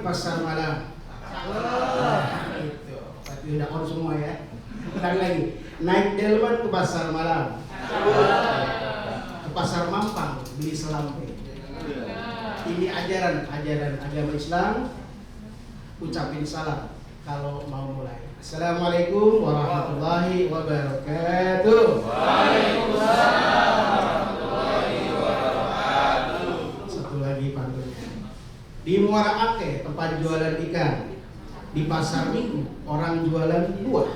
pasar malam. Itu. Berarti udah on semua ya. Ulang lagi. Naik delman ke pasar malam. Ke pasar Mampang beli selampe. Ini ajaran agama Islam. Ucapin salam kalau mau mulai. Assalamualaikum warahmatullahi wabarakatuh. Waalaikumsalam warahmatullahi wabarakatuh. Satu lagi pantunnya. Di Muara Aceh tempat jualan ikan. Di pasar Minggu orang jualan buah.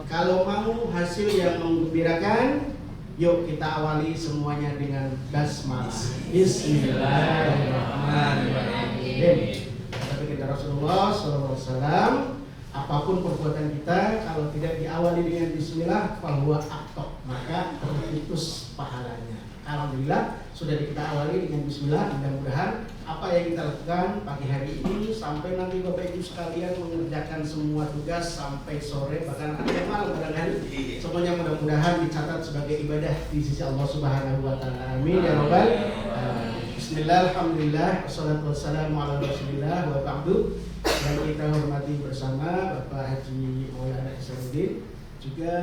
Kalau mau hasil yang menggembirakan, yuk kita awali semuanya dengan basmalah. Bismillahirrahmanirrahim. Kata kita Rasulullah SAW, apapun perbuatan kita kalau tidak diawali dengan bismillah, fahuwa aqta, maka terputus pahalanya. Alhamdulillah sudah kita awali dengan bismillah. Mudah-mudahan apa yang kita lakukan pagi hari ini sampai nanti Bapak Ibu sekalian mengerjakan semua tugas sampai sore bahkan ada malam barangkali, semuanya mudah-mudahan dicatat sebagai ibadah di sisi Allah Subhanahu wa taala. Amin ya rabbal alamin. Bismillah, alhamdulillah, wassalatu wassalamu ala Rasulillah wa ba'du. Dan kita hormati bersama Bapak Haji Maulana Isanuddin, juga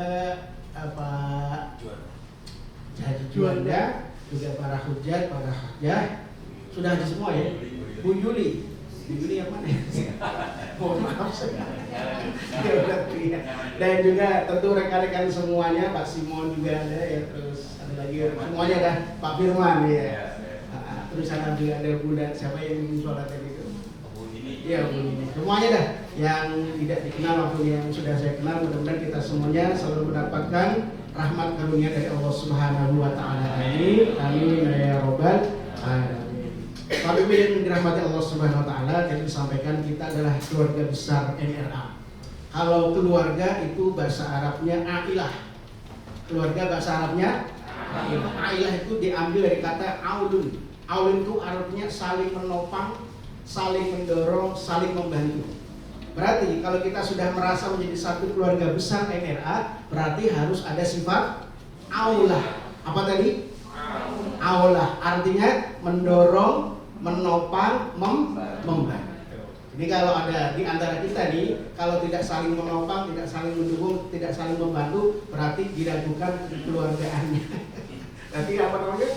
Pak Haji Juanda, juga para hujat, para hajah. Sudah di semua ya. Bu Yuli yang mana ya? Mohon maaf saya. Dan juga tentu rekan-rekan semuanya, Pak Simon juga ada ya, terus ada lagi semuanya ada, Pak Firman ya. Terus ada juga ada Bunda, siapa yang sholat tadi itu? Iya, Bu Nini. Semuanya dah yang tidak dikenal maupun yang sudah saya kenal, mudah-mudahan kita semuanya selalu mendapatkan rahmat karunia dari Allah Subhanahu wa taala. Amin. Amin ya rabbal alamin. Kalau ingin dirahmati Allah Subhanahu wa taala, tadi disampaikan kita adalah keluarga besar NRA. Kalau keluarga itu bahasa Arabnya ailah. Keluarga bahasa Arabnya ailah. Ailah itu diambil dari kata aulun. Aulun itu artinya saling menopang, saling mendorong, saling membantu. Berarti kalau kita sudah merasa menjadi satu keluarga besar NRA, berarti harus ada sifat aulah. Apa tadi? Aulah artinya mendorong, menopang, membantu. Jadi kalau ada di antara kita nih, kalau tidak saling menopang, tidak saling mendukung, tidak saling membantu, berarti diragukan kekeluargaannya. Berarti apa namanya?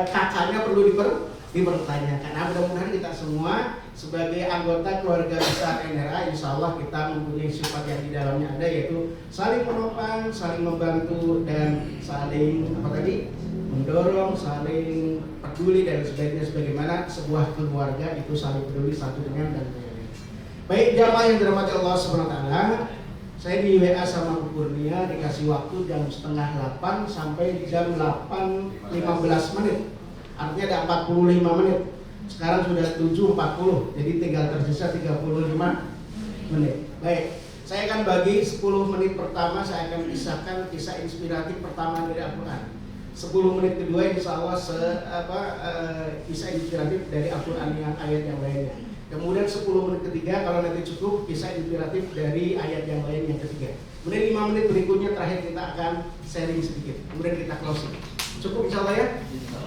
Kakaknya perlu dipertanyakan. Nah, mudah-mudahan kita semua sebagai anggota keluarga besar NRA, insya Allah kita mempunyai sifat yang di dalamnya ada, yaitu saling menopang, saling membantu, dan saling apa tadi? Mendorong, saling peduli, dan sebagaimana sebuah keluarga itu saling peduli satu dengan dan lain. Baik jamaah yang dirahmati Allah Subhanahu wa taala, saya di WA sama Bu Kurnia dikasih waktu jam 7:30 sampai jam 8:15 menit. Artinya ada 45 menit. Sekarang sudah 7:40, jadi tinggal tersisa 35 menit. Baik, saya akan bagi 10 menit pertama, saya akan kisahkan kisah inspiratif pertama dari Al-Quran. 10 menit kedua insya Allah kisah inspiratif dari Al-Quran yang ayat yang lainnya. Kemudian 10 menit ketiga kalau nanti cukup, kisah inspiratif dari ayat yang lain yang ketiga. Kemudian 5 menit berikutnya terakhir kita akan sharing sedikit. Kemudian kita closing. Cukup insya Allah ya?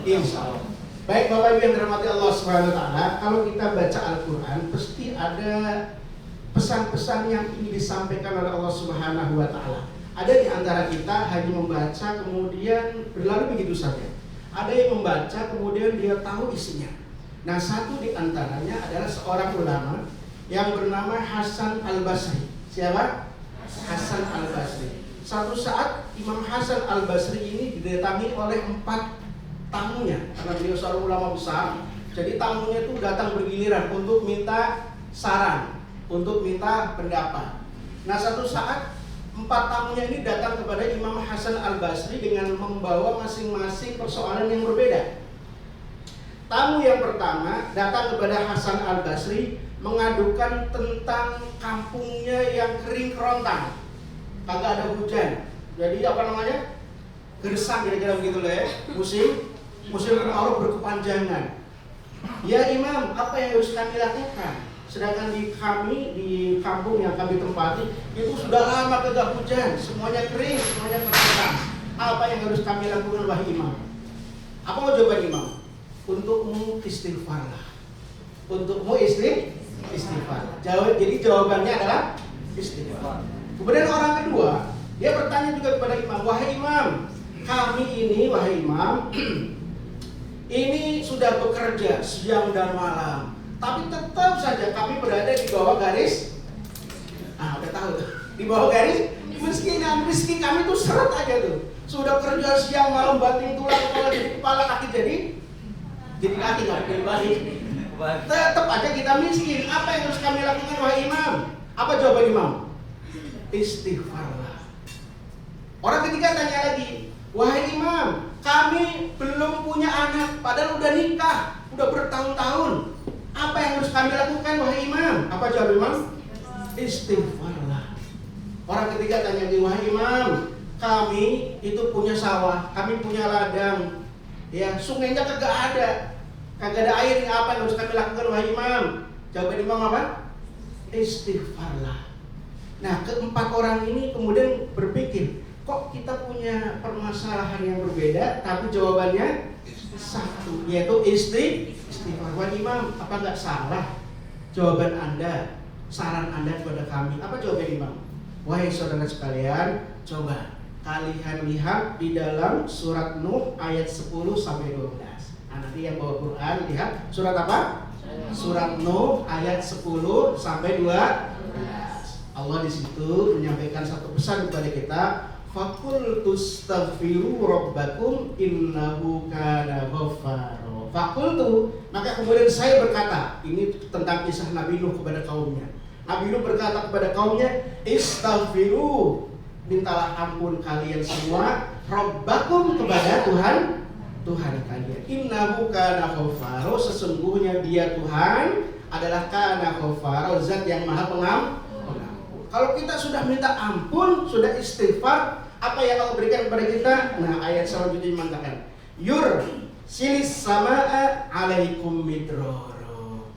Insya Allah. Baik Bapak Ibu yang dirahmati Allah Subhanahu wa taala, kalau kita baca Al-Quran pasti ada pesan-pesan yang ingin disampaikan oleh Allah Subhanahu wa taala. Ada di antara kita hanya membaca kemudian berlalu begitu saja. Ada yang membaca kemudian dia tahu isinya. Nah, satu di antaranya adalah seorang ulama yang bernama Hasan Al-Basri. Siapa? Hasan Al-Basri. Satu saat Imam Hasan Al-Basri ini didatangi oleh 4 tamunya, karena beliau seorang ulama besar. Jadi tamunya itu datang bergiliran untuk minta saran, untuk minta pendapat. Nah, satu saat 4 tamunya ini datang kepada Imam Hasan Al-Basri dengan membawa masing-masing persoalan yang berbeda. Tamu yang pertama datang kepada Hasan Al-Basri mengadukan tentang kampungnya yang kering kerontang, kagak ada hujan. Jadi apa namanya? Gersang kira-kira begitu lah ya. Musim kemarau berkepanjangan. Ya Imam, apa yang harus kami lakukan? Sedangkan di kampung yang kami tempati itu sudah lama kagak hujan, semuanya kering, semuanya kerontang. Apa yang harus kami lakukan wahai Imam? Apa jawaban Imam? Untukmu istighfarlah. Untukmu istighfar. Istighfar. Jadi jawabannya adalah istighfar. Kemudian orang kedua, dia bertanya juga kepada imam, wahai imam, kami ini, wahai imam, ini sudah bekerja siang dan malam, tapi tetap saja kami berada di bawah garis, udah tahu tuh, di bawah garis kemiskinan. Miskin kami tuh seret aja tuh, sudah kerja siang malam, banting tulang, kepala jadi kepala, kaki jadi kaki, nggak jadi balik. Tetap aja kita miskin. Apa yang harus kami lakukan, wahai imam? Apa jawaban imam? Istighfarlah. Orang ketiga tanya lagi, wahai imam, kami belum punya anak, padahal udah nikah, udah bertahun-tahun. Apa yang harus kami lakukan, wahai imam? Apa jawab imam? Istighfarlah. Orang ketiga tanya lagi, wahai imam, kami itu punya sawah, kami punya ladang, ya sungainya kagak ada air. Apa yang harus kami lakukan, wahai imam? Jawaban imam apa? Istighfarlah. Nah, keempat orang ini kemudian berpikir, kok kita punya permasalahan yang berbeda, tapi jawabannya satu, yaitu istighfar. Wahai imam, apa nggak salah jawaban Anda, saran Anda kepada kami? Apa jawaban imam? Wahai saudara sekalian, coba kalian lihat di dalam surat Nuh ayat 10 sampai 12. Nah, nanti yang bawa Quran lihat surat apa? Surat Nuh ayat 10 sampai 12. Allah di situ menyampaikan satu pesan kepada kita, faqul tustaghfiru rabbakum innahu kana ghaffara. Faqultu, maka kemudian saya berkata, ini tentang kisah Nabi Nuh kepada kaumnya. Nabi Nuh berkata kepada kaumnya, istaghfiru, mintalah ampun kalian semua, rabbakum, kepada Tuhan kalian. Innahu kana ghaffara, sesungguhnya dia Tuhan adalah kana ghaffara, zat yang maha pengampun. Kalau kita sudah minta ampun, sudah istighfar, apa yang Allah berikan kepada kita? Nah, ayat selanjutnya mengatakan, silis samaa alaikum midroro.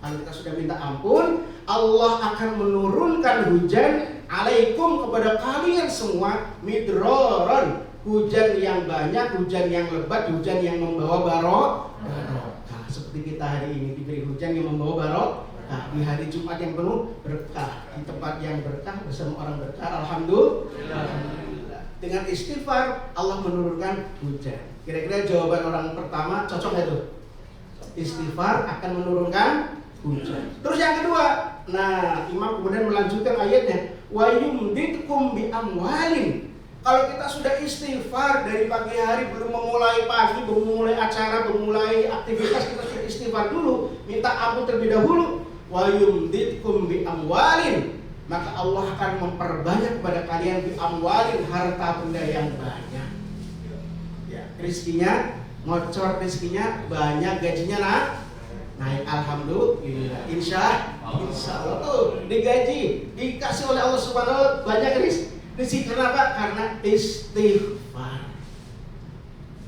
Kalau kita sudah minta ampun, Allah akan menurunkan hujan alaikum, kepada kalian semua, midroron, hujan yang banyak, hujan yang lebat, hujan yang membawa barokah. Seperti kita hari ini diberi hujan yang membawa barokah. Di hari Jumat yang penuh berkah, di tempat yang berkah bersama orang berkah. Alhamdulillah. Dengan istighfar Allah menurunkan hujan. Kira-kira jawaban orang pertama cocok nggak tuh? Istighfar akan menurunkan hujan. Terus yang kedua, nah imam kemudian melanjutkan ayatnya, wa yumditkum bi amwalin. Kalau kita sudah istighfar dari pagi hari, belum memulai pagi, belum memulai acara, belum memulai aktivitas, kita sudah istighfar dulu, minta ampun terlebih dahulu. Wa yumditkum bi amwalin, maka Allah akan memperbanyak kepada kalian bi amwalin, harta benda yang banyak. Ya, rezekinya ngocor, rezekinya banyak, gajinya naik, alhamdulillah. Insya Allah tuh digaji, dikasih oleh Allah Subhanahu wa taala banyak rezeki. Kenapa? Karena istighfar.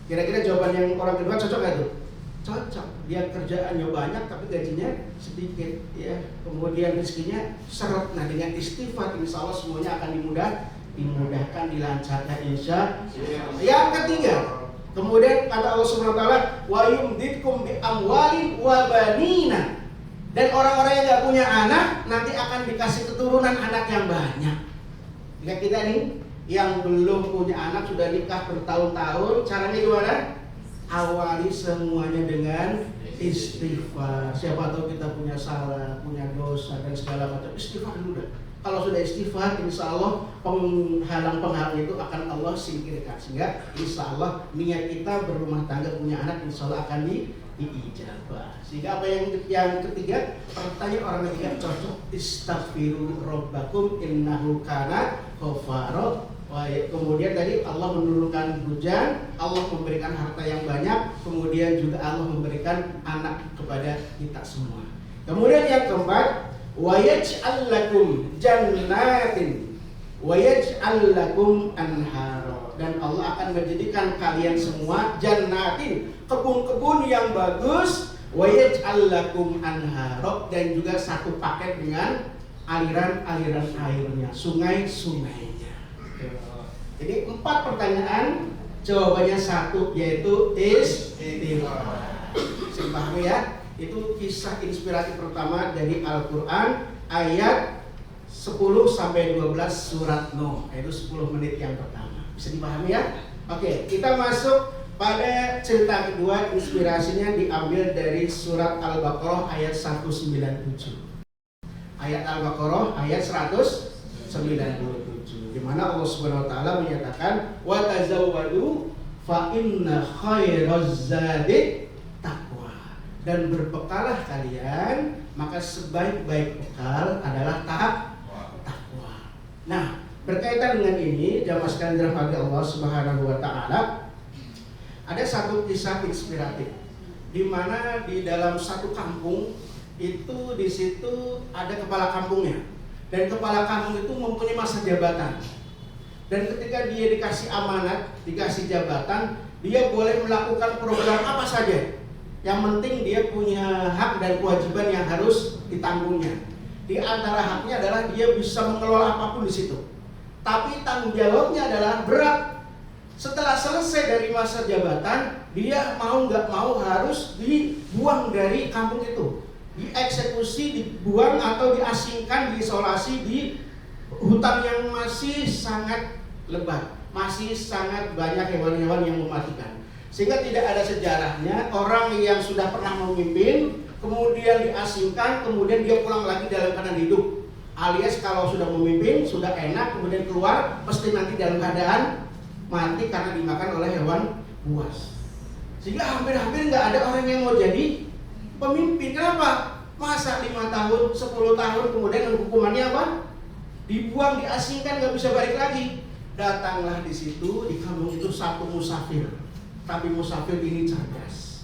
Kira-kira jawaban yang orang kedua cocok nggak tuh? Cocok. Dia kerjaannya banyak tapi gajinya sedikit, ya. Kemudian rezekinya seret. Nah, dengan istighfar insya Allah semuanya akan dimudahkan, dilancarkan insya Allah. Yang ketiga, kemudian kata Allah Subhanahu wa taala, wa yumditkum bi amwalin wa banina. Dan orang-orang yang nggak punya anak nanti akan dikasih keturunan anak yang banyak. Jika kita nih yang belum punya anak, sudah nikah bertahun-tahun, caranya gimana? Awali semuanya dengan istighfar. Siapa tahu kita punya salah, punya dosa dan segala macam, istighfar dulu dah. Kalau sudah istighfar, insya Allah penghalang-penghalang itu akan Allah singkirkan. Sehingga insya Allah niat kita berumah tangga, punya anak, insya Allah akan diijabah. Sehingga apa yang ketiga, pertanyaan orang ketiga cocok, istaghfiru rabbakum innahu kana ghaffara. Kemudian tadi Allah menurunkan hujan, Allah memberikan harta yang banyak, kemudian juga Allah memberikan anak kepada kita semua. Kemudian yang keempat, wa yaj'al lakum jannatin wa yaj'al lakum anhara. Dan Allah akan menjadikan kalian semua jannatin, kebun-kebun yang bagus, wa yaj'al lakum anhara, dan juga satu paket dengan aliran-aliran airnya, sungai-sungainya. Jadi 4 pertanyaan, jawabannya satu, yaitu istighfar. Paham ya? Itu kisah inspiratif pertama dari Al-Quran, ayat 10 sampai 12 surat Nuh. Itu 10 menit yang pertama. Bisa dipahami ya? Oke, kita masuk pada cerita kedua. Inspirasinya diambil dari surat Al-Baqarah ayat 197. Ayat Al-Baqarah ayat 197, di mana Allah Subhanahu wa taala menyatakan wa tazawwadu fa inna khairaz zadi taqwa, dan berbekalah kalian, maka sebaik-baik bekal adalah takwa. Nah, berkaitan dengan ini, jamaah sekalian dirahmati Allah Subhanahu wa taala, ada satu kisah inspiratif di mana di dalam satu kampung itu, di situ ada kepala kampungnya, dan kepala kampung itu mempunyai masa jabatan. Dan ketika dia dikasih amanat, dikasih jabatan, dia boleh melakukan program apa saja. Yang penting dia punya hak dan kewajiban yang harus ditanggungnya. Di antara haknya adalah dia bisa mengelola apapun di situ. Tapi tanggung jawabnya adalah berat. Setelah selesai dari masa jabatan, dia mau nggak mau harus dibuang dari kampung itu, dieksekusi, dibuang atau diasingkan, diisolasi di hutan yang masih sangat lebat, masih sangat banyak hewan-hewan yang mematikan. Sehingga tidak ada sejarahnya orang yang sudah pernah memimpin kemudian diasingkan, kemudian dia pulang lagi dalam keadaan hidup. Alias kalau sudah memimpin, sudah enak, kemudian keluar pasti nanti dalam keadaan mati karena dimakan oleh hewan buas. Sehingga hampir-hampir nggak ada orang yang mau jadi pemimpin. Kenapa? Masa 5 tahun, 10 tahun kemudian hukumannya apa? Dibuang, diasingkan, nggak bisa balik lagi. Datanglah di situ, di kampung itu satu musafir. Tapi musafir ini cerdas.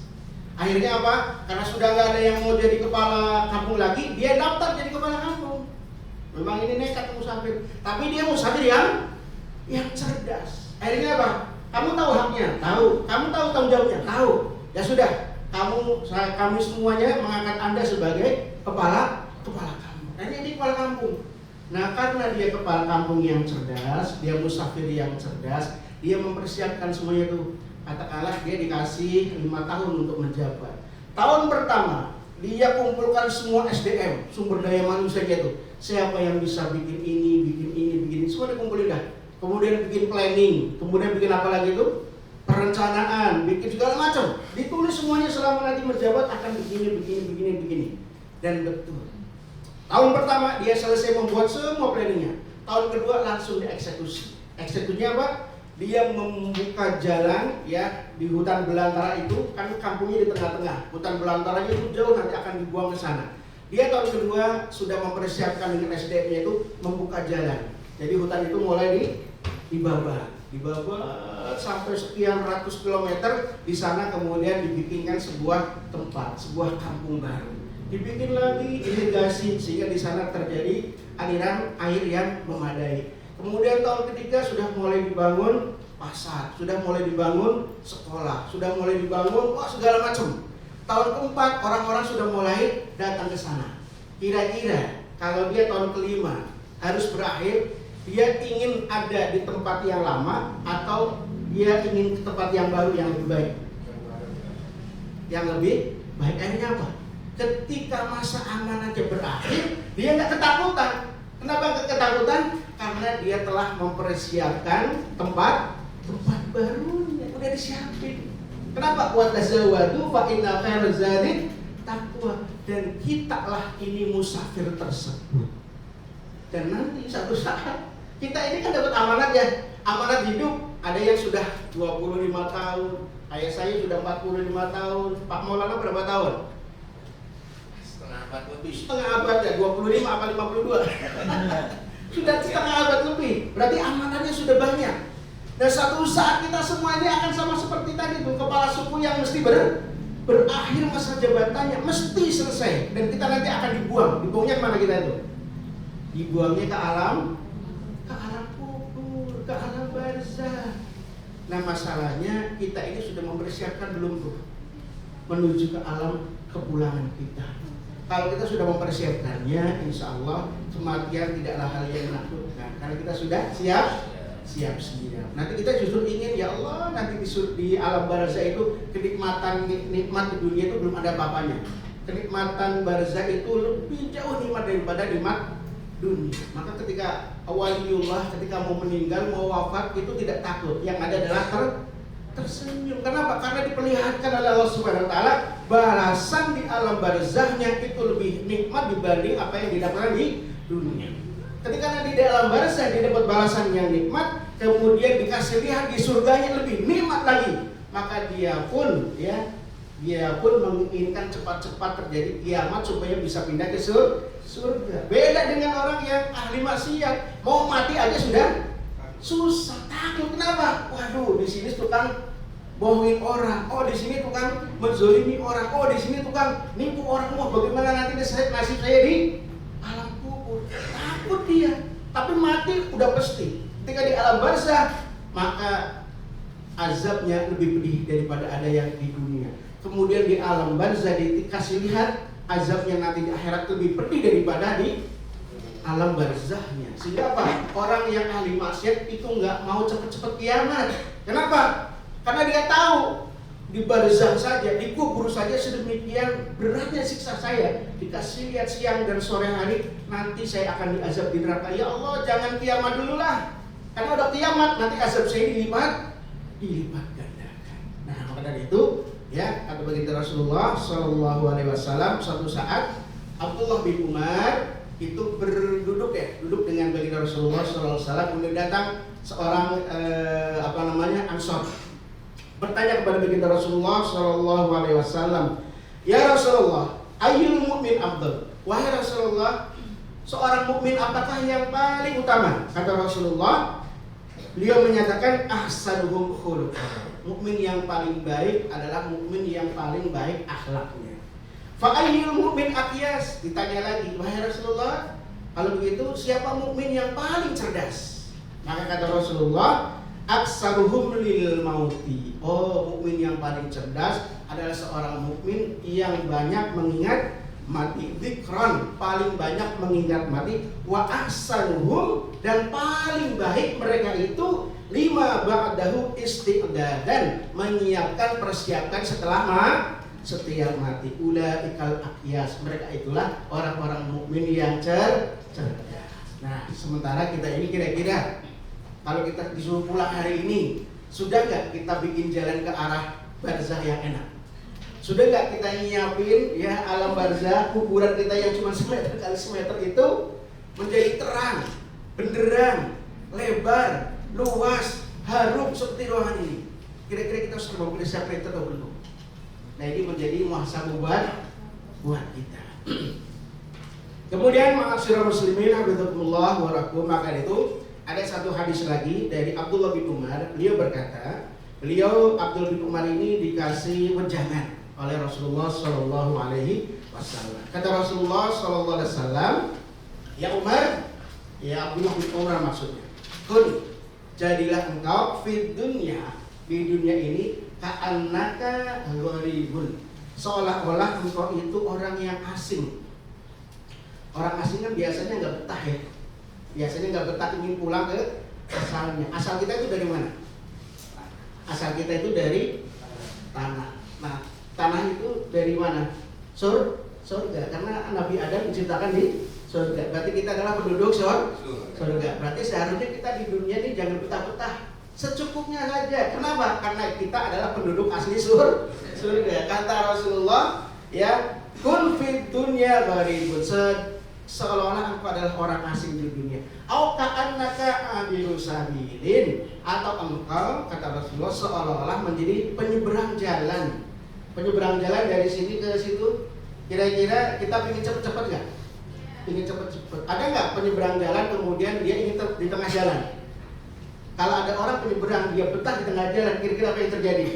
Akhirnya apa? Karena sudah nggak ada yang mau jadi kepala kampung lagi, dia daftar jadi kepala kampung. Memang ini nekat musafir, tapi dia musafir yang cerdas. Akhirnya apa? Kamu tahu haknya? Tahu. Kamu tahu tanggung jawabnya? Tahu. Ya sudah, kami semuanya mengangkat Anda sebagai kepala kampung. Nah, ini kepala kampung. Nah, karena dia kepala kampung yang cerdas, dia musafir yang cerdas, dia mempersiapkan semuanya itu. Katakanlah dia dikasih 5 tahun untuk menjabat. Tahun pertama, dia kumpulkan semua SDM, sumber daya manusia itu. Siapa yang bisa bikin ini, semua dikumpulin dah. Kemudian bikin planning, kemudian bikin apa lagi itu? Perencanaan, bikin segala macam. Ditulis semuanya selama nanti menjabat akan begini. Dan betul. Tahun pertama dia selesai membuat semua planningnya. Tahun kedua langsung dieksekusi. Eksekusinya apa? Dia membuka jalan ya di hutan belantara itu, kan kampungnya di tengah-tengah. Hutan belantaranya itu jauh, nanti akan dibuang ke sana. Dia tahun kedua sudah mempersiapkan dengan SDM-nya itu membuka jalan. Jadi hutan itu mulai dibabat sampai sekian ratus kilometer. Di sana kemudian dibikinkan sebuah tempat, sebuah kampung baru. Dibikin lagi irigasi sehingga di sana terjadi aliran air yang memadai. Kemudian tahun ketiga sudah mulai dibangun pasar, sudah mulai dibangun sekolah, sudah mulai dibangun segala macam. Tahun keempat orang-orang sudah mulai datang ke sana. Kira-kira kalau dia tahun kelima harus berakhir, dia ingin ada di tempat yang lama atau dia ingin ke tempat yang baru yang lebih baik? Yang lebih baik. Akhirnya apa? Ketika masa amanatnya berakhir, dia nggak ketakutan. Kenapa nggak ketakutan? Karena dia telah mempersiapkan tempat baru yang udah disiapin. Kenapa? Wa tazawwadu fa inna khairaz zadi taqwa. Dan kitalah ini musafir tersebut. Dan nanti satu saat kita ini kan dapat amanat ya, amanat hidup. Ada yang sudah 25 tahun, ayah saya sudah 45 tahun, Pak Maulana berapa tahun? Setengah abad ya, 25 apa 52. Sudah setengah abad lebih, berarti amanatnya sudah banyak. Dan satu saat kita semuanya akan sama seperti tadi tuh, kepala suku yang mesti berakhir masa jabatannya, mesti selesai. Dan kita nanti akan dibuangnya kemana kita itu? Dibuangnya ke alam kubur, ke alam barzah. Nah masalahnya kita ini sudah mempersiapkan belum tuh menuju ke alam kepulangan kita. Kalau kita sudah mempersiapkannya, insya Allah kematian tidaklah hal yang menakutkan. Karena kita sudah siap sedia. Nanti kita justru ingin ya Allah nanti di alam barzah itu kenikmatan nikmat di dunia itu belum ada apa-apanya. kenikmatan barzah itu lebih jauh nikmat daripada nikmat dunia. Maka ketika waliullah ketika mau meninggal, mau wafat itu tidak takut, yang ada adalah tersenyum. Kenapa? Karena diperlihatkan oleh Allah Subhanahu wa taala balasan di alam barzahnya itu lebih nikmat dibanding apa yang didapatkan di dunia. Ketika nanti di alam barzah dia dapat balasan yang nikmat, kemudian dikasih lihat di surganya lebih nikmat lagi, maka dia pun menginginkan cepat-cepat terjadi kiamat supaya bisa pindah ke surga. Beda dengan orang yang ahli maksiat, mau mati aja sudah susah, takut. Kenapa? Waduh, di sini tukang bohongin orang, oh di sini tukang menzolimi orang, oh di sini tukang nipu orang. Wah, bagaimana nanti nasib saya di alam kubur? Takut dia. Tapi mati udah pasti. Ketika di alam barzah, maka azabnya lebih pedih daripada ada yang di dunia. Kemudian di alam barzah dikasih lihat azabnya nanti di akhirat lebih pedih daripada di alam barzahnya. Sehingga apa? Orang yang ahli maksiat itu nggak mau cepet-cepet kiamat. Kenapa? Karena dia tahu di barzah saja, di kubur saja sedemikian beratnya siksa saya. Dikasih lihat siang dan sore hari, nanti saya akan diazab di neraka. Ya Allah, jangan kiamat dulu lah. Karena udah kiamat, nanti azab saya dilipat gandakan. Nah, maka dari itu, ya, kata baginda Rasulullah Shallallahu Alaihi Wasallam, suatu saat Abdullah bin Umar itu duduk dengan baginda Rasulullah Shallallahu Alaihi Wasallam. Kemudian datang seorang Ansor bertanya kepada baginda Rasulullah Shallallahu Alaihi Wasallam, ya Rasulullah, ayyul mu'min afdal? Wahai Rasulullah, seorang mukmin apakah yang paling utama? Kata Rasulullah, beliau menyatakan ahsanuhum khuluqan. Mukmin yang paling baik adalah mukmin yang paling baik akhlaknya. Fa ayyul mu'min aqyas? Ditanya lagi, wahai Rasulullah, kalau begitu siapa mukmin yang paling cerdas? Maka kata Rasulullah, aksaruhum lil mauti. Oh, mukmin yang paling cerdas adalah seorang mukmin yang banyak mengingat mati, dzikran, paling banyak mengingat mati. Wa ahsanuhum, dan paling baik mereka itu lima ba'dahu istiqdadan, menyiapkan persiapan setelah setiap mati. Ulaikal aqyas, mereka itulah orang-orang mukmin yang cerdas. Nah, sementara kita ini kira-kira kalau kita disuruh pulang hari ini, sudah nggak kita bikin jalan ke arah barzah yang enak? Sudah nggak kita nyiapin ya alam barzah, kuburan kita yang cuma semeter kali semeter itu menjadi terang, benderang, lebar, luas, harum seperti ruangan ini? Kira-kira kita sudah mempersiapkan itu atau belum? Nah, ini menjadi muhasabah buat kita. Kemudian ma'asyiral muslimin hafizakumullah wa rakum, maka itu ada satu hadis lagi dari Abdullah bin Umar. Beliau berkata, Abdullah bin Umar ini dikasih wejangan oleh Rasulullah Shallallahu Alaihi Wasallam. Kata Rasulullah Shallallahu Alaihi Wasallam, ya Umar, ya Abdullah bin Umar maksudnya, kun, jadilah engkau fid dunya, di dunia ini, ka'annaka gharibun, seolah-olah engkau itu orang yang asing. Orang asing kan biasanya nggak betah ya. Biasanya nggak betah, ingin pulang ke asalnya. Asal kita itu dari mana? Asal kita itu dari tanah. Nah, tanah itu dari mana? Surga. Karena Nabi Adam diciptakan di surga. Berarti kita adalah penduduk surga. Berarti seharusnya kita di dunia ini jangan betah-betah, secukupnya saja. Kenapa? Karena kita adalah penduduk asli surga. Kata Rasulullah, ya, kun fid dunya gharibun, seolah-olah engkau adalah orang asing di dunia. Au ka'annaka abiru sabilin, atau engkau, kata Rasulullah, seolah-olah menjadi penyeberang jalan. Penyeberang jalan dari sini ke situ. Kira-kira kita ingin cepet-cepet nggak? Ingin cepet-cepet. Ada nggak penyeberang jalan kemudian dia ingin di tengah jalan? Kalau ada orang penyeberang dia betah di tengah jalan, kira-kira apa yang terjadi?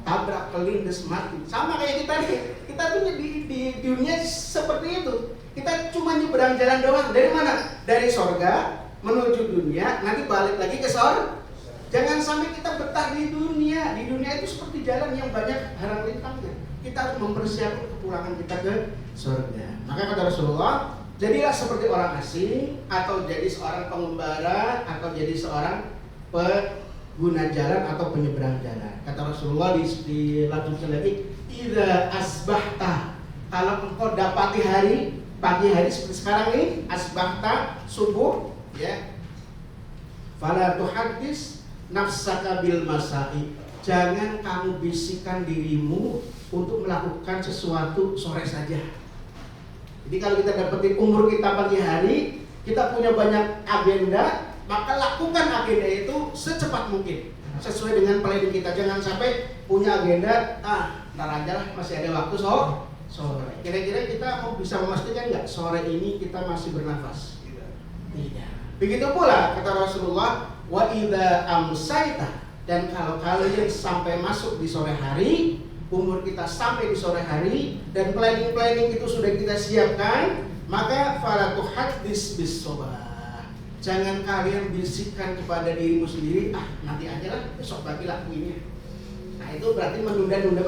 Tabrak, kelindes, mati. Sama kayak kita nih. Kita tuh di dunia seperti itu. Kita cuma nyeberang jalan doang. Dari mana? Dari sorga menuju dunia, nanti balik lagi ke sorga. Jangan sampai kita betah di dunia. Di dunia itu seperti jalan yang banyak harang rintangnya. Kita harus mempersiapkan kepulangan kita ke sorga. Maka kata Rasulullah, jadilah seperti orang asing, atau jadi seorang pengembara, atau jadi seorang pengguna jalan atau penyeberang jalan. Kata Rasulullah dilanjutkan lagi, idza asbahta, Kalau engkau dapati hari, pagi hari seperti sekarang ini, asbahta, subuh, ya. Fala tuhaddis nafsaka bil masai. Jangan kamu bisikan dirimu untuk melakukan sesuatu sore saja. Jadi kalau kita dapetin umur kita pagi hari, kita punya banyak agenda, maka lakukan agenda itu secepat mungkin sesuai dengan planning kita. Jangan sampai punya agenda, ntar aja lah, masih ada waktu sore. Kira-kira kita mau bisa memastikan nggak sore ini kita masih bernafas? Tidak. Begitu pula kata Rasulullah, wa idza amsaita, dan kalau kalian sampai masuk di sore hari, umur kita sampai di sore hari dan planning itu sudah kita siapkan, maka fala tuhaddis bis sobah. Jangan kalian bisikkan kepada dirimu sendiri, nanti aja lah, besok pagi lakuinnya. Nah itu berarti menunda-nunda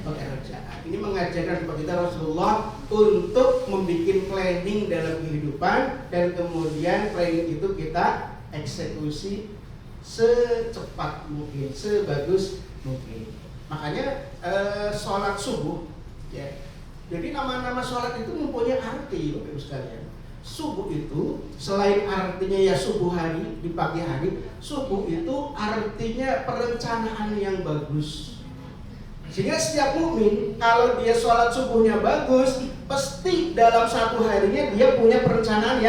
pekerjaan. Ini mengajarkan kepada kita Rasulullah untuk membuat planning dalam kehidupan, dan kemudian planning itu kita eksekusi secepat mungkin, sebagus mungkin. Makanya sholat subuh, ya. Jadi nama-nama sholat itu mempunyai arti, Bapak Ibu sekalian. Subuh itu selain artinya ya subuh hari, di pagi hari, subuh itu artinya perencanaan yang bagus. Sehingga setiap mukmin kalau dia sholat subuhnya bagus, pasti dalam satu harinya dia punya perencanaan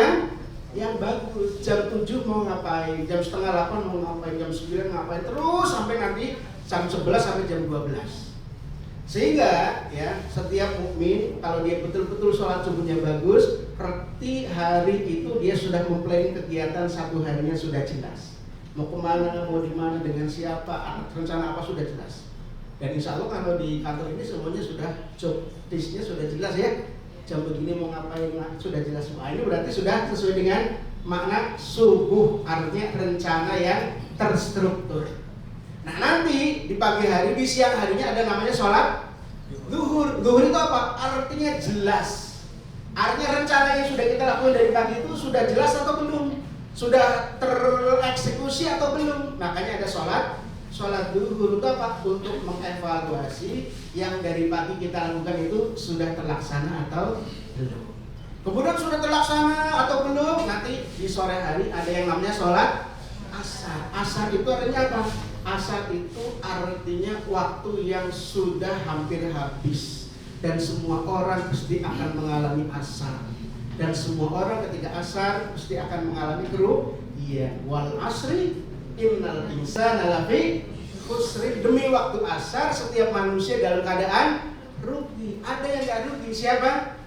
yang bagus. Jam 7 mau ngapain, jam setengah 8 mau ngapain, jam 9 ngapain, terus sampai nanti jam 11 sampai jam 12. Sehingga ya setiap mukmin kalau dia betul-betul sholat subuhnya bagus, berarti hari itu dia sudah memplanning kegiatan satu harinya sudah jelas. Mau kemana, mau di mana, dengan siapa, rencana apa sudah jelas. Dan insya Allah kalau di kantor ini semuanya sudah job list-nya sudah jelas ya. Jam begini mau ngapain sudah jelas semua. Ini berarti sudah sesuai dengan makna subuh, artinya rencana yang terstruktur. Nah nanti di pagi hari, di siang harinya ada namanya sholat zuhur. Zuhur itu apa? Artinya jelas. Artinya rencana yang sudah kita lakukan dari pagi itu sudah jelas atau belum? Sudah tereksekusi atau belum? Makanya ada sholat zuhur itu apa? Untuk mengevaluasi yang dari pagi kita lakukan itu sudah terlaksana atau belum. Kemudian sudah terlaksana atau belum? Nanti di sore hari ada yang namanya sholat asar. Asar itu artinya apa? Asar itu artinya waktu yang sudah hampir habis, dan semua orang pasti akan mengalami asar, dan semua orang ketika asar pasti akan mengalami kerugian. Wal asri innal insana lafi khusr. Demi waktu asar setiap manusia dalam keadaan rugi. Ada yang enggak rugi, siapa?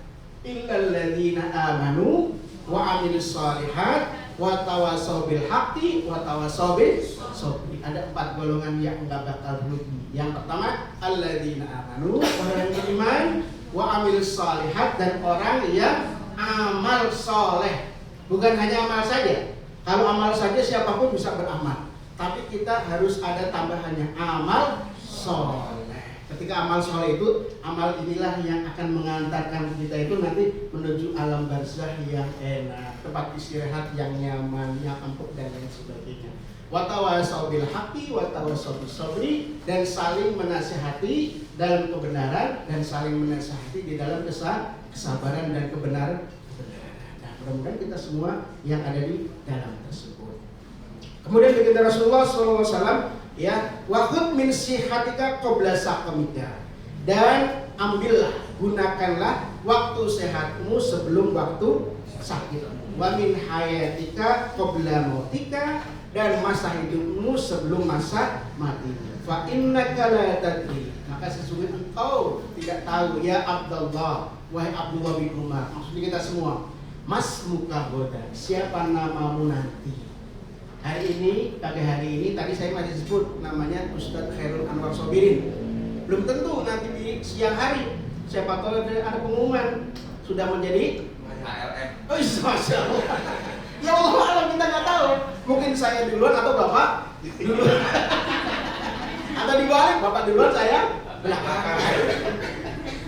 Illal ladzina amanu wa amilus shalihat wa tawassaw bil haqqi wa tawassaw bis sabr. Ada 4 golongan yang enggak bakal rugi. Yang pertama, alladzina amanu, orang yang beriman, wa amilus shalihat, dan orang yang amal soleh. Bukan hanya amal saja. Kalau amal saja siapapun bisa beramal, tapi kita harus ada tambahannya, amal soleh. Ketika amal soleh itu, amal inilah yang akan mengantarkan kita itu nanti menuju alam barzakh yang enak, tempat istirahat yang nyaman, yang empuk, dan lain sebagainya. Wa tawassaw bil haqqi wa tawassaw bis sabri, dan saling menasihati dalam kebenaran dan saling menasihati di dalam kesabaran dan kebenaran. Nah, mudah-mudahan kita semua yang ada di dalam tersebut. Kemudian begitu Rasulullah SAW, ya, wa khudh min sihatika qabla saqamika, dan ambillah, gunakanlah waktu sehatmu sebelum waktu sakitmu. Wa min hayatika qabla mautika, dan masa hidupmu sebelum masa matimu. Fa innaka la tadri, maka sesungguhnya engkau tidak tahu, ya Abdullah, wahai Abdullah bin Umar, maksudnya kita semua, mas muka goda, siapa namamu nanti. Hari ini, pagi hari ini, tadi saya masih sebut namanya Ustadz Khairul Anwar Sobirin. Belum tentu nanti di siang hari, siapa tahu ada pengumuman sudah menjadi HLM. Oh, Masya Allah. Ya Allah alam, kita nggak tahu. Mungkin saya duluan atau bapak duluan. Atau dibalik, bapak duluan, saya belakangan.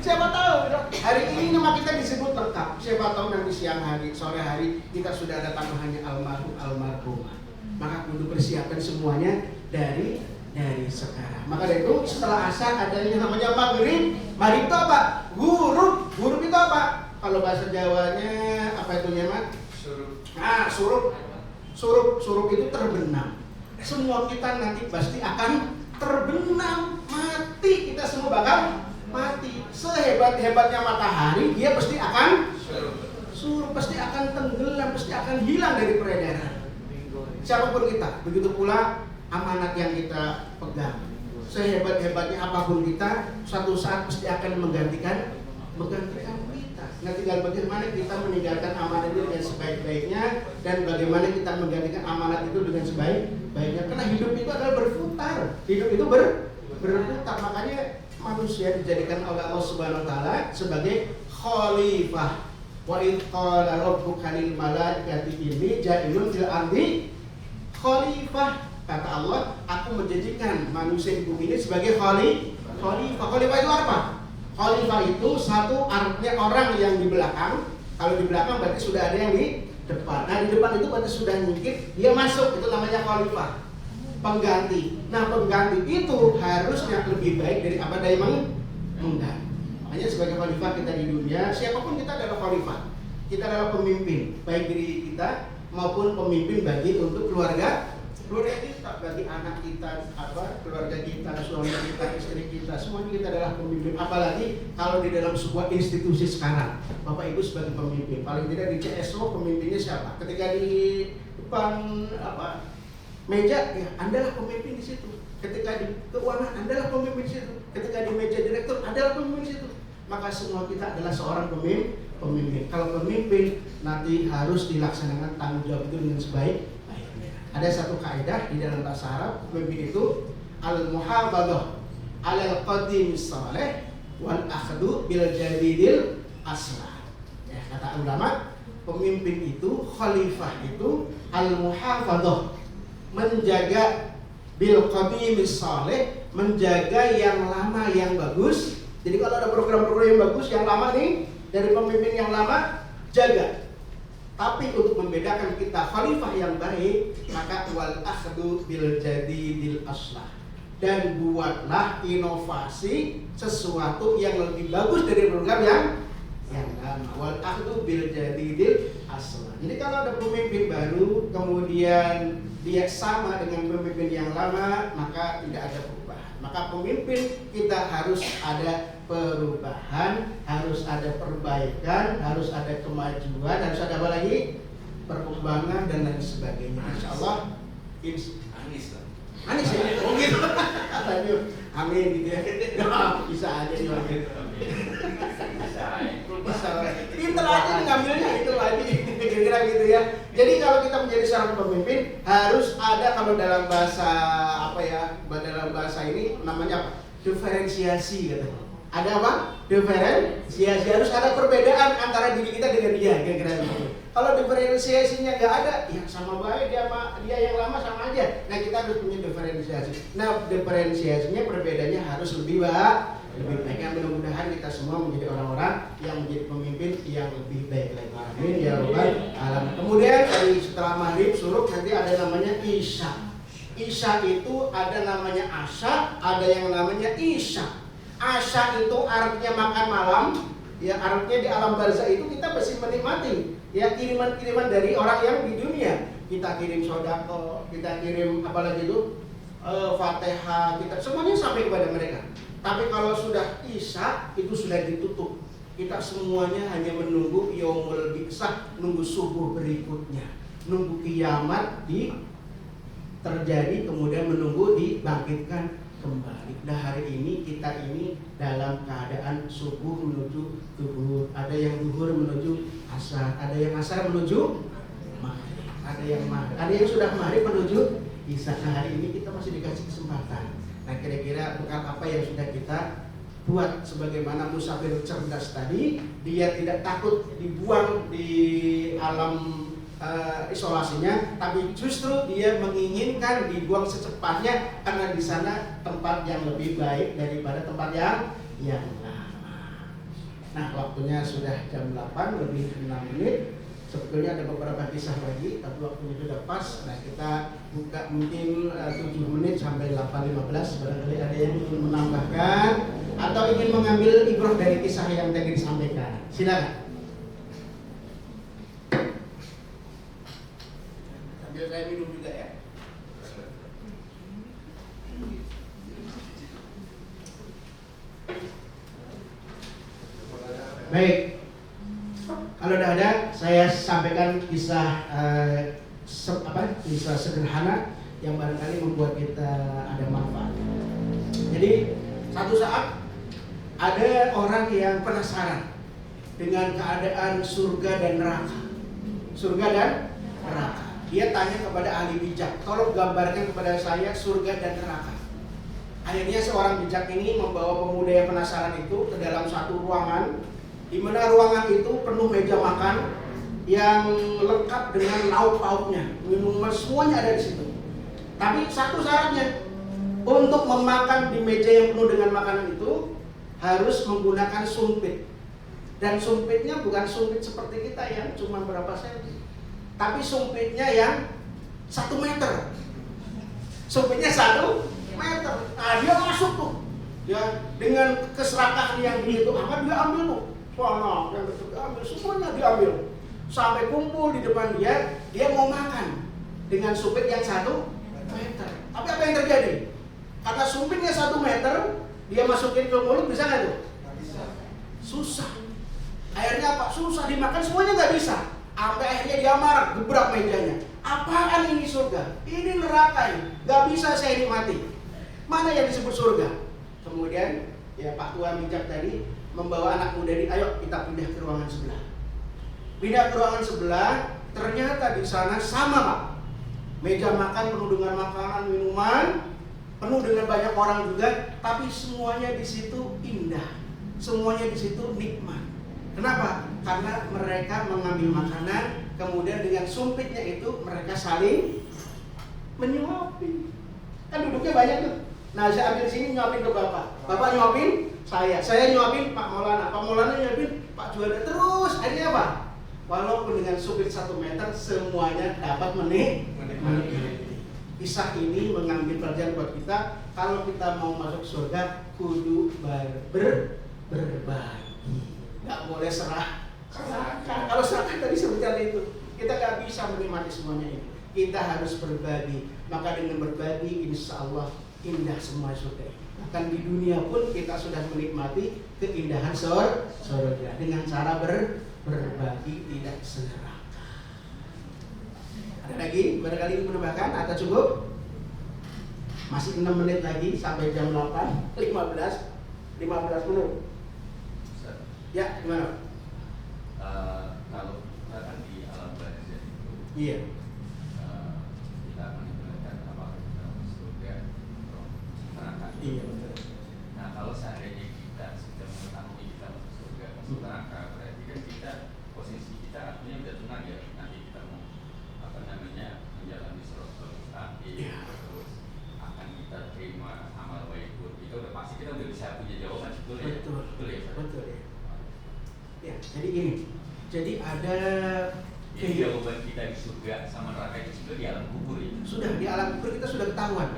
Siapa tahu hari ini nama kita disebut lengkap. Siapa tahu nanti siang hari, sore hari kita sudah ada tambahannya almarhum, almarhumah. Maka kudu persiapkan semuanya dari dari sekarang. Maka dari itu setelah asar ada yang namanya maghrib. Maghrib itu apa? Ghurub. Ghurub itu apa? Kalau bahasa Jawanya apa itu nyaman? Suruh. Nah, surup. Surup itu terbenam. Semua kita nanti pasti akan terbenam, mati. Kita semua bakal mati. Sehebat-hebatnya matahari, dia pasti akan surup, pasti akan tenggelam, pasti akan hilang dari peredaran. Siapapun kita, begitu pula amanat yang kita pegang. Sehebat-hebatnya apapun kita, suatu saat pasti akan menggantikan kita. Nah, tinggal bagaimana kita meninggalkan amanat itu dengan sebaik-baiknya dan bagaimana kita menggantikan amanat itu dengan sebaik-baiknya. Karena hidup itu adalah berputar, hidup itu berputar. Makanya manusia dijadikan oleh Allah Subhanahu Wa Taala sebagai khalifah. Wa idh qala rabbuka lil malaikati inni ja'ilun fil ardi khalifah. Kata Allah, aku menjadikan manusia di bumi ini sebagai khalifah. Khalifah itu apa? Khalifah itu satu artinya orang yang di belakang. Kalau di belakang berarti sudah ada yang di depan. Nah, di depan itu berarti sudah nyingkir, dia masuk, itu namanya khalifah. Pengganti. Nah, pengganti itu harusnya lebih baik dari apa dari mengganti. Makanya sebagai khalifah kita di dunia, siapapun kita adalah khalifah. Kita adalah pemimpin, baik diri kita maupun pemimpin bagi untuk keluarga kita, bagi anak kita, keluarga kita, suami kita, istri kita, semuanya kita adalah pemimpin. Apalagi kalau di dalam sebuah institusi sekarang, Bapak Ibu sebagai pemimpin, paling tidak di CSO pemimpinnya siapa? Ketika di depan meja, ya Anda lah pemimpin di situ. Ketika di keuangan, Anda lah pemimpin di situ. Ketika di meja direktur, Anda lah pemimpin di situ. Maka semua kita adalah seorang pemimpin. Kalau pemimpin nanti harus dilaksanakan tanggung jawab itu dengan sebaik. Ada satu kaidah di dalam bahasa Arab, pemimpin itu al-muhafadzah 'alal qadim salih wal akhdhu bil jadidil aslah. Ya, kata ulama, pemimpin itu, khalifah itu al-muhafadzah, menjaga bil qadim salih, menjaga yang lama yang bagus. Jadi kalau ada program-program yang bagus yang lama nih dari pemimpin yang lama, jaga. Tapi untuk membedakan kita khalifah yang baik, maka wal akhdhu bil jadidil aslah, dan buatlah inovasi sesuatu yang lebih bagus dari program yang lama. Wal akhdhu bil jadidil aslah. Jadi kalau ada pemimpin baru kemudian dia sama dengan pemimpin yang lama, maka tidak ada perubahan. Maka pemimpin kita harus ada perubahan, harus ada perbaikan, harus ada kemajuan, harus ada apa lagi? Perkembangan dan lain sebagainya. Insyaallah Anis lah. Anis ya? Oh gitu. Amin gitu ya. Bisa aja nih. Bisa. Pinter aja ngambilnya itu lagi. Kira-kira gitu ya. Jadi kalau kita menjadi seorang pemimpin harus ada, kalau dalam bahasa dalam bahasa ini namanya apa? Diferensiasi katanya. Ada apa? Diferensiasi. Harus ada perbedaan antara diri kita dengan dia, kira-kira begitu. Kalau diferensiasinya nggak ada, ya sama baik dia yang lama sama aja. Nah, kita harus punya diferensiasi. Nah, diferensiasinya perbedaannya harus lebih baik. Mudah-mudahan kita semua menjadi orang-orang yang menjadi pemimpin yang lebih baik lagi. Amin ya rabbal alamin. Kemudian dari setelah maghrib suruh nanti ada namanya isya. Isya itu ada namanya asya, ada yang namanya isya. Asya itu artinya makan malam, ya artinya di alam barzah itu kita masih menikmati ya kiriman-kiriman dari orang yang di dunia. Kita kirim sodako, kita kirim apalagi itu Fatihah, kita semuanya sampai kepada mereka. Tapi kalau sudah isya itu sudah ditutup. Kita semuanya hanya menunggu yaumul bi'sah, nunggu subuh berikutnya, nunggu kiamat terjadi, kemudian menunggu dibangkitkan kembali. Nah, hari ini kita ini dalam keadaan subuh menuju zuhur, ada yang zuhur menuju asar, ada yang asar menuju maghrib, ada yang sudah maghrib menuju isya. Nah, hari ini kita masih dikasih kesempatan. Nah, kira-kira bekal apa yang sudah kita buat sebagaimana musafir cerdas tadi, dia tidak takut dibuang di alam isolasinya, tapi justru dia menginginkan dibuang secepatnya karena di sana tempat yang lebih baik daripada tempat yang lama. Nah, waktunya sudah jam 8 lebih 6 menit. Sebetulnya ada beberapa kisah lagi, tapi waktunya sudah pas. Nah, kita buka mungkin 7 menit sampai 8.15. Barangkali ada yang ingin menambahkan atau ingin mengambil ibrah dari kisah yang tadi disampaikan. Silakan. Sambil saya minum juga ya. Baik, kalau udah ada, saya sampaikan kisah kisah sederhana yang barangkali membuat kita ada manfaat. Jadi satu saat ada orang yang penasaran dengan keadaan surga dan neraka. Surga dan neraka. Dia tanya kepada ahli bijak, tolong gambarkan kepada saya surga dan neraka. Akhirnya seorang bijak ini membawa pemuda yang penasaran itu ke dalam satu ruangan, di mana ruangan itu penuh meja makan yang lengkap dengan lauk pauknya, minuman semuanya ada di situ. Tapi satu syaratnya, untuk memakan di meja yang penuh dengan makanan itu harus menggunakan sumpit. Dan sumpitnya bukan sumpit seperti kita yang cuma berapa senti, tapi sumpitnya yang 1 meter. Sumpitnya 1 meter. Nah, dia masuk tuh, ya dengan keserakahan yang dia itu apa dia ambil tuh. Wah, yang diambil semuanya diambil sampai kumpul di depan dia. Dia mau makan dengan sumpit yang 1 meter. Tapi apa yang terjadi? Karena sumpitnya 1 meter, dia masukin ke mulut bisa nggak tuh? Nggak bisa. Susah. Akhirnya apa? Susah dimakan semuanya nggak bisa. Sampai akhirnya dia marah, gebrak mejanya. Apaan ini surga? Ini neraka ini. Nggak bisa saya nikmati. Mana yang disebut surga? Kemudian ya Pak Tua bijak tadi membawa anak muda ini, ayo kita pindah ke ruangan sebelah. Pindah ke ruangan sebelah, ternyata di sana sama Pak. Meja makan penuh dengan makanan, minuman, penuh dengan banyak orang juga, tapi semuanya di situ indah. Semuanya di situ nikmat. Kenapa? Karena mereka mengambil makanan, kemudian dengan sumpitnya itu mereka saling menyuapi. Kan duduknya banyak tuh. Nah, saya ambil sini nyuapin ke Bapak. Bapak nyuapin saya nyuapin Pak Maulana. Pak Maulana nyuapin Pak Juanda. Terus akhirnya apa? Walaupun dengan sumpit 1 meter semuanya dapat menikmati. Kisah ini mengambil pelajaran buat kita. Kalau kita mau masuk surga, kudu berbagi. Nggak boleh serah. Kalau serahkan tadi seperti itu, kita nggak bisa menikmati semuanya ini. Kita harus berbagi. Maka dengan berbagi, insya Allah indah semua surga. Bahkan di dunia pun kita sudah menikmati keindahan surga dengan cara berbagi, tidak serakah. Ada lagi? Barangkali ingin menambahkan atau cukup? Masih 6 menit lagi sampai jam 8, 15 menit. Ya, gimana? Kalau kita kan di alam barzah itu, Iya. kita akan menggunakan apa? Surga atau neraka. Iya betul. Nah, kalau seandainya kita sudah mengetahui kita masuk surga, masuk neraka, berarti kan kita posisi kita artinya udah tenang ya. Nanti kita mau menjalani siratal mustaqim, terus akan kita terima amal baik pun. Itu udah pasti kita udah bisa punya jawaban, betul ya? Betul ya. Betul ya. Ya, jadi gini. Jadi ada jawaban kita di surga sama neraka itu sudah di alam kubur ya. Sudah di alam kubur kita sudah ketahuan.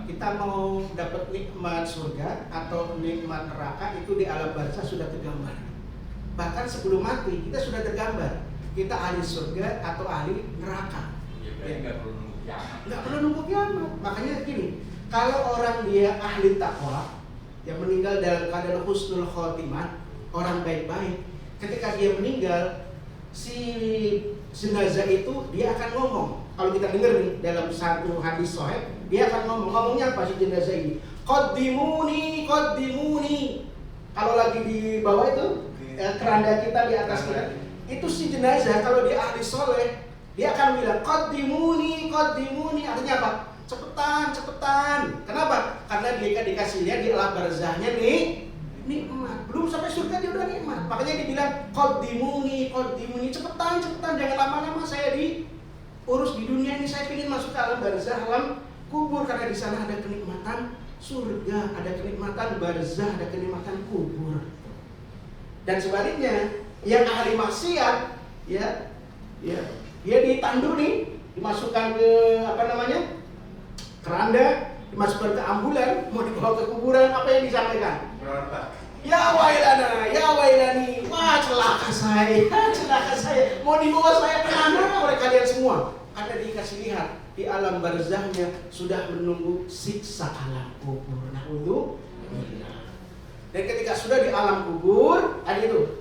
Kita mau dapat nikmat surga atau nikmat neraka itu di alam barzah sudah tergambar. Bahkan sebelum mati kita sudah tergambar. Kita ahli surga atau ahli neraka. Ya, nggak perlu nunggu kiamat. Nggak perlu nunggu kiamat. Makanya gini, kalau orang dia ahli takwa yang meninggal dalam keadaan husnul khotimah, orang baik-baik, ketika dia meninggal, si jenazah itu dia akan ngomong. Kalau kita dengar nih dalam satu hadis sahih, dia akan ngomongnya apa si jenazah ini? Qaddimuni. Kalau lagi di bawah itu keranda kita di atas kita, itu si jenazah kalau dia ahli soleh, dia akan bilang qaddimuni. Artinya apa? Cepetan. Kenapa? Karena dia dikasih lihat di alam barzahnya nih nikmat. Belum sampai surga dia udah nikmat. Makanya dibilang qaddimuni, cepetan, jangan lama-lama saya diurus di dunia ini. Saya ingin masuk ke alam barzah, alam kubur, karena di sana ada kenikmatan surga, ada kenikmatan barzah, ada kenikmatan kubur. Dan sebaliknya, yang ahli maksiat ya Ya, dia ditandu nih, dimasukkan ke keranda, dimasukkan ke ambulan, mau dibawa ke kuburan, apa yang disampaikan? Ya wailana, ya wailani, wah celaka saya, mau dibawa saya ke mana oleh kalian semua? Karena dikasih lihat di alam barzahnya sudah menunggu siksa alam kubur. Dan ketika sudah di alam kubur, ada itu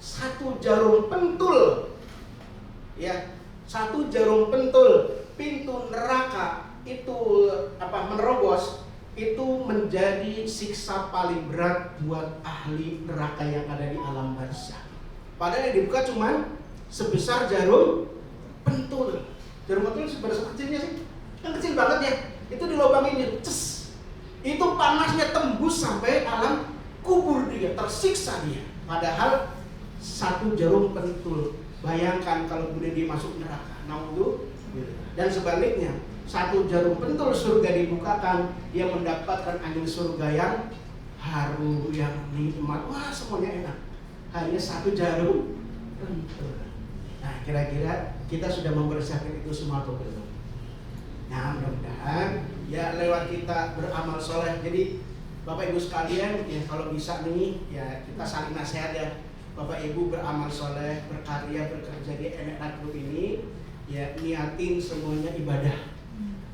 satu jarum pentul, ya, satu jarum pentul pintu neraka itu menerobos, itu menjadi siksa paling berat buat ahli neraka yang ada di alam barzah. Padahal yang dibuka cuma sebesar jarum pentul. Jarum pentul sebesar kecilnya sih, yang kecil banget ya. Itu dilobangin, ces. Itu panasnya tembus sampai alam kubur dia, tersiksa dia. Padahal satu jarum pentul. Bayangkan kalau kemudian dia masuk neraka. Dan sebaliknya, satu jarum pentul surga dibukakan, dia mendapatkan angin surga yang harum, yang nikmat. Wah, semuanya enak. Hanya satu jarum pentul. Nah, kira-kira kita sudah mempersiapkan itu semua atau belum? Nah, mudah-mudahan ya lewat kita beramal soleh. Jadi Bapak Ibu sekalian, ya kalau bisa nih, ya kita saling nasihat ya. Bapak Ibu beramal soleh, berkarya, bekerja di NNA Group ini, ya niatin semuanya ibadah,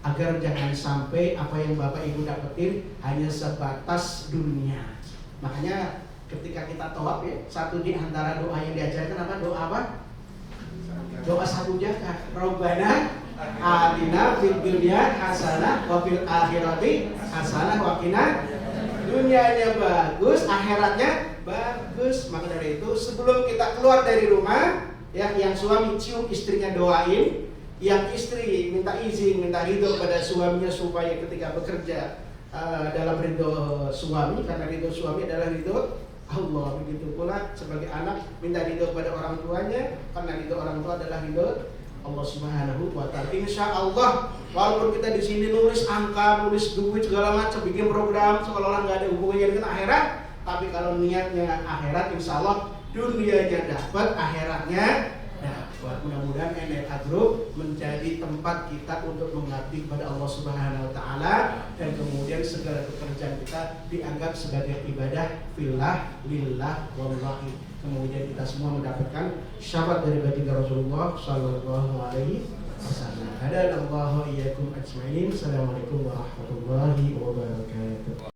agar jangan sampai apa yang Bapak Ibu dapetin hanya sebatas dunia. Makanya ketika kita tawaf ya, satu di antara doa yang diajarkan apa? Doa apa? Doa satu jakat. Rabbana atina fid dunya hasanah wa fil akhirati hasanah wa qina. Dunianya bagus, akhiratnya bagus. Maka dari itu sebelum kita keluar dari rumah, ya, yang suami cium istrinya doain, yang istri minta izin, minta ridho pada suaminya supaya ketika bekerja dalam ridho suami, karena ridho suami adalah ridho Allah. Begitu pula sebagai anak minta ridho pada orang tuanya, karena ridho orang tua adalah ridho Allah Subhanahu wa Ta'ala. Insya Allah, walaupun kita di sini nulis angka, nulis duit segala macam, bikin program seolah-olah nggak ada hubungannya dengan akhirat, tapi kalau niatnya akhirat, insya Allah dunianya dapat, akhiratnya dapat. Mudah-mudahan NNA Group menjadi tempat kita untuk mengabdi kepada Allah Subhanahu wa Ta'ala, dan kemudian segala pekerjaan kita dianggap sebagai ibadah fillah, lillah, wallahi. Kemudian kita semua mendapatkan syafaat dari baginda Rasulullah sallallahu alaihi wasallam. Hadallahu iyyakum ajmain. Assalamualaikum warahmatullahi wabarakatuh.